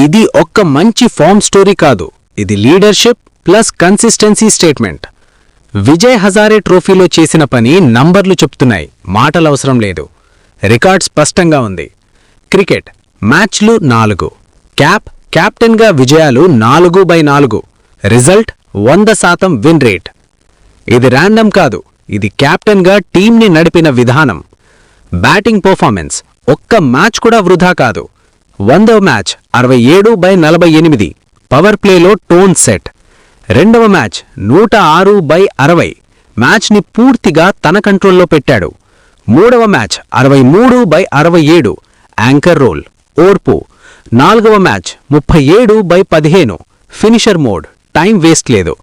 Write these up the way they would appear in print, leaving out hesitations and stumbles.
ఇది ఒక్క మంచి ఫామ్ స్టోరీ కాదు, ఇది leadership plus consistency statement. Vijay Hazare ట్రోఫీలో చేసిన పని నంబర్లు చెప్తున్నాయి, మాటలవసరం లేదు. రికార్డ్ స్పష్టంగా ఉంది. క్రికెట్ మ్యాచ్లు 4, కెప్టెన్గా విజయాలు 4/4, రిజల్ట్ 100% విన్ రేట్. ఇది ర్యాండమ్ కాదు, ఇది కెప్టెన్గా టీంని నడిపిన విధానం. బ్యాటింగ్ పర్ఫార్మెన్స్ ఒక్క మ్యాచ్ కూడా వృధా కాదు. 100వ మ్యాచ్ 67/48, పవర్ ప్లేలో టోన్ సెట్. 2వ మ్యాచ్ 106/60, మ్యాచ్ని పూర్తిగా తన కంట్రోల్లో పెట్టాడు. 3వ మ్యాచ్ 63/67, యాంకర్ రోల్, ఓర్పు. 4వ match 37/15, finisher mode, time waste లేదు.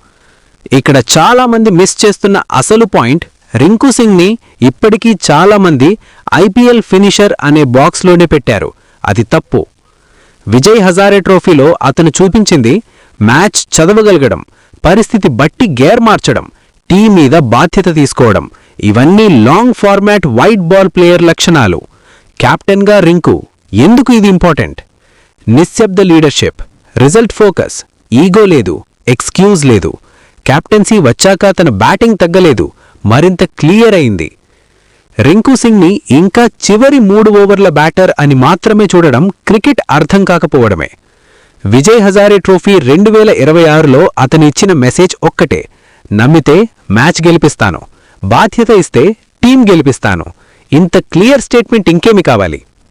ఇక్కడ చాలామంది మిస్ చేస్తున్న అసలు పాయింట్, రింకు సింగ్ని ఇప్పటికీ చాలామంది ఐపీఎల్ ఫినిషర్ అనే బాక్స్లోనే పెట్టారు. అది తప్పు. విజయ్ హజారే ట్రోఫీలో అతను చూపించింది మ్యాచ్ చదవగలగడం, పరిస్థితి బట్టి గేర్ మార్చడం, టీం మీద బాధ్యత తీసుకోవడం. ఇవన్నీ long format white ball player లక్షణాలు. కెప్టెన్గా రింకు ఎందుకు ఇది ఇంపార్టెంట్? నిశ్శబ్ద లీడర్షిప్, రిజల్ట్ ఫోకస్, ఈగో లేదు, ఎక్స్క్యూజ్ లేదు. కెప్టెన్సీ వచ్చాక తన బ్యాటింగ్ తగ్గలేదు, మరింత క్లియర్ అయింది. రింకు సింగ్ని ఇంకా చివరి 3 ఓవర్ల బ్యాటర్ అని మాత్రమే చూడడం క్రికెట్ అర్థం కాకపోవడమే. విజయ్ హజారే ట్రోఫీ 2026లో అతని ఇచ్చిన మెసేజ్ ఒక్కటే: నమ్మితే మ్యాచ్ గెలిపిస్తాను, బాధ్యత ఇస్తే టీం గెలిపిస్తాను. ఇంత క్లియర్ స్టేట్మెంట్ ఇంకేమి కావాలి?